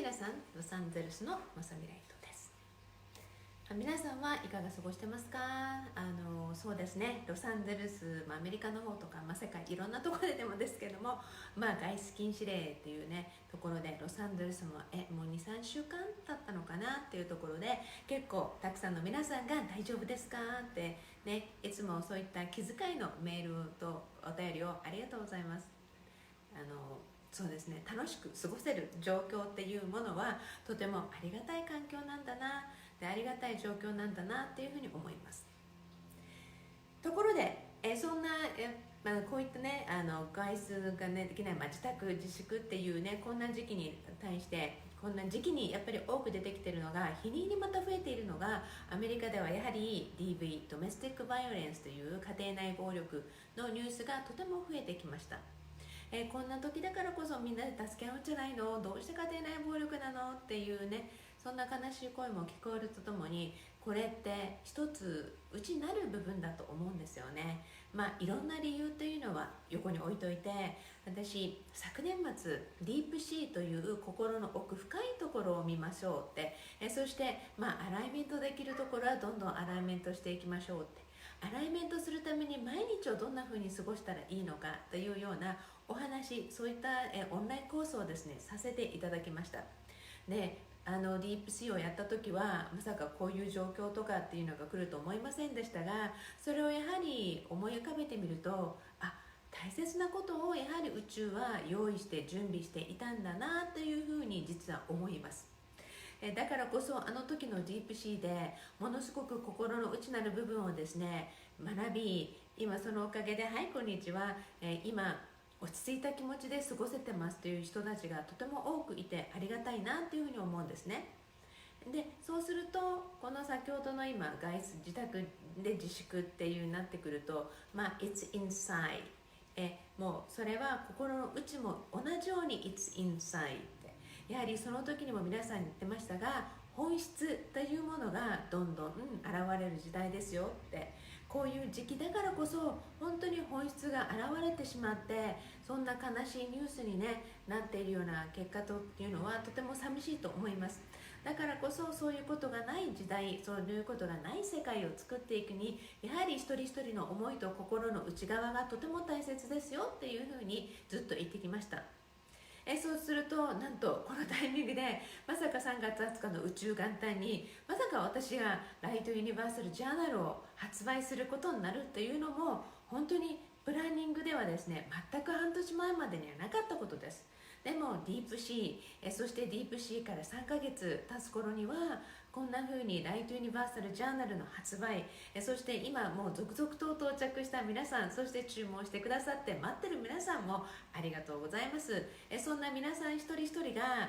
皆さん、ロサンゼルスのマサミライトです。皆さんはいかが過ごしてますか？そうですね、ロサンゼルス、アメリカの方とか、世界いろんなところでもですけども、外出禁止令っていうねところで、ロサンゼルスももう 2,3 週間経ったのかなっていうところで、結構たくさんの皆さんが大丈夫ですかってね、いつもそういった気遣いのメールとお便りをありがとうございます。そうですね、楽しく過ごせる状況っていうものはとてもありがたい環境なんだな、でありがたい状況なんだなっていうふうに思います。ところでそんなこういったね外出が、ね、できない、自宅自粛っていうねこんな時期に対して、こんな時期にやっぱり多く出てきているのが、日に日にまた増えているのが、アメリカではやはり DV ドメスティックバイオレンスという家庭内暴力のニュースがとても増えてきました。こんな時だからこそみんなで助け合うんじゃないの、どうして家庭内暴力なのっていうね、そんな悲しい声も聞こえるとともに、これって一つ内なる部分だと思うんですよね。いろんな理由っていうのは横に置いといて、私昨年末ディープシーという心の奥深いところを見ましょうって、そしてアライメントできるところはどんどんアライメントしていきましょうって、アライメントするために毎日をどんな風に過ごしたらいいのかというようなお話、そういったオンラインコースをですねさせていただきました。でディープシーをやった時はまさかこういう状況とかっていうのが来ると思いませんでしたが、それをやはり思い浮かべてみると、大切なことをやはり宇宙は用意して準備していたんだなというふうに実は思います。だからこそあの時のディープシーでものすごく心の内なる部分をですね学び、今そのおかげではいこんにちは、今落ち着いた気持ちで過ごせてますという人たちがとても多くいてありがたいなというふうに思うんですね。でそうするとこの先ほどの今外出自宅で自粛っていうになってくると、It's inside、もうそれは心の内も同じように It's inside って、やはりその時にも皆さん言ってましたが、本質というものがどんどん現れる時代ですよって、こういう時期だからこそ本当に本質が現れてしまって、そんな悲しいニュースに、なっているような結果というのはとても寂しいと思います。だからこそそういうことがない時代、そういうことがない世界を作っていくに、やはり一人一人の思いと心の内側がとても大切ですよっていうふうにずっと言ってきました。そうするとなんとこのタイミングでまさか3月20日の宇宙元旦にまさか私がライトユニバーサルジャーナルを発売することになるというのも、本当にプランニングではですね全く半年前までにはなかったことです。でもディープシー、そしてディープシーから3ヶ月経つ頃にはこんな風にライトユニバーサルジャーナルの発売、そして今もう続々と到着した皆さん、そして注文してくださって待ってる皆さんもありがとうございます。そんな皆さん一人一人が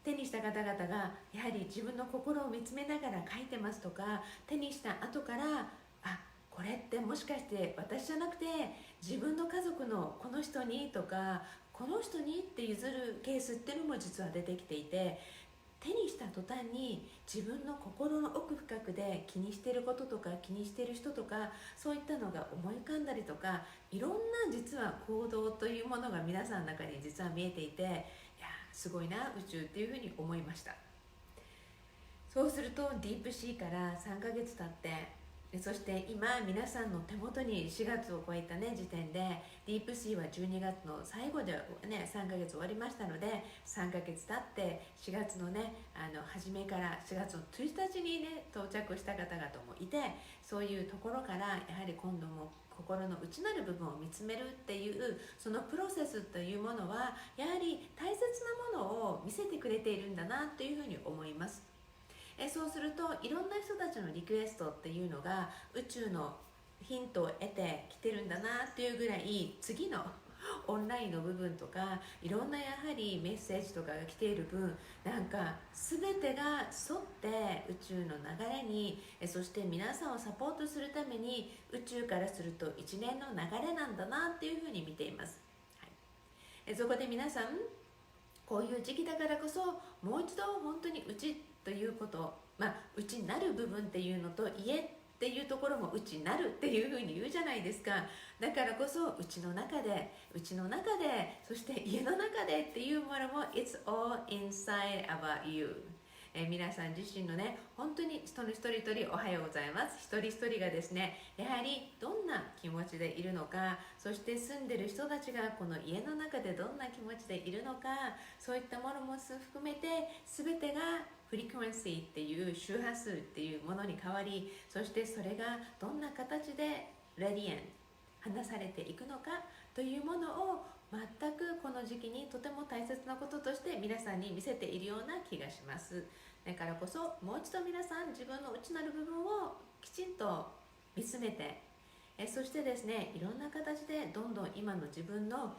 手にした方々がやはり自分の心を見つめながら書いてますとか、手にした後からこれってもしかして私じゃなくて自分の家族のこの人にとかこの人にって譲るケースっていうのも実は出てきていて、手にした途端に自分の心の奥深くで気にしていることとか気にしている人とか、そういったのが思い浮かんだりとか、いろんな実は行動というものが皆さんの中に実は見えていて、いやすごいな宇宙っていうふうに思いました。そうするとディープシーから3ヶ月経って、そして今皆さんの手元に4月を超えた、時点でディープシーは12月の最後で、3ヶ月終わりましたので、3ヶ月経って4月の初めから4月の1日に到着した方々もいて、そういうところからやはり今度も心の内なる部分を見つめるっていうそのプロセスというものはやはり大切なものを見せてくれているんだなというふうに思います。そうするといろんな人たちのリクエストっていうのが宇宙のヒントを得てきてるんだなっていうぐらい、次のオンラインの部分とかいろんなやはりメッセージとかが来ている分、なんか全てが沿って宇宙の流れに、そして皆さんをサポートするために宇宙からすると一連の流れなんだなっていうふうに見ています。そこで皆さん、こういう時期だからこそもう一度本当に内ということ、内なる部分っていうのと家っていうところもうちなるっていうふうに言うじゃないですか。だからこそうちの中でそして家の中でっていうものも It's all inside about you。皆さん自身のね、本当に一人一人おはようございます。一人一人がですね、やはりどんな気持ちでいるのか、そして住んでる人たちがこの家の中でどんな気持ちでいるのか、そういったものも含めて全てがフリクエンシーっていう周波数っていうものに変わり、そしてそれがどんな形でレディエン話されていくのかというものを全くこの時期にとても大切なこととして皆さんに見せているような気がします。だからこそもう一度皆さん自分の内なる部分をきちんと見つめて、そしてですね、いろんな形でどんどん今の自分の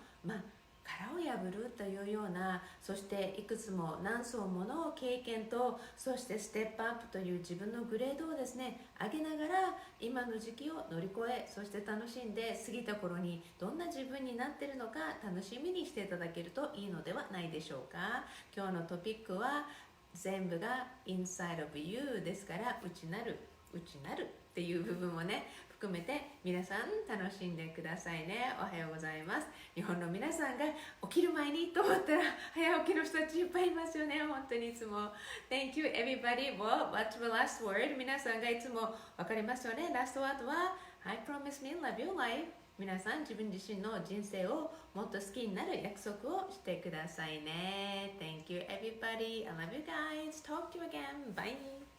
殻を破るというような、そしていくつも何層もの経験と、そしてステップアップという自分のグレードをですね上げながら今の時期を乗り越え、そして楽しんで過ぎた頃にどんな自分になっているのか楽しみにしていただけるといいのではないでしょうか。今日のトピックは全部が inside of you ですから、内なるっていう部分もね含めて皆さん楽しんでくださいね。おはようございます。日本の皆さんが起きる前にと思ったら早起きの人たちいっぱいいますよね。本当にいつも Thank you everybody. Well, what's the last word? 皆さんがいつも分かりますよね。ラストワードは I promise me love your life。 皆さん自分自身の人生をもっと好きになる約束をしてくださいね。 Thank you everybody. I love you guys. Talk to you again. Bye.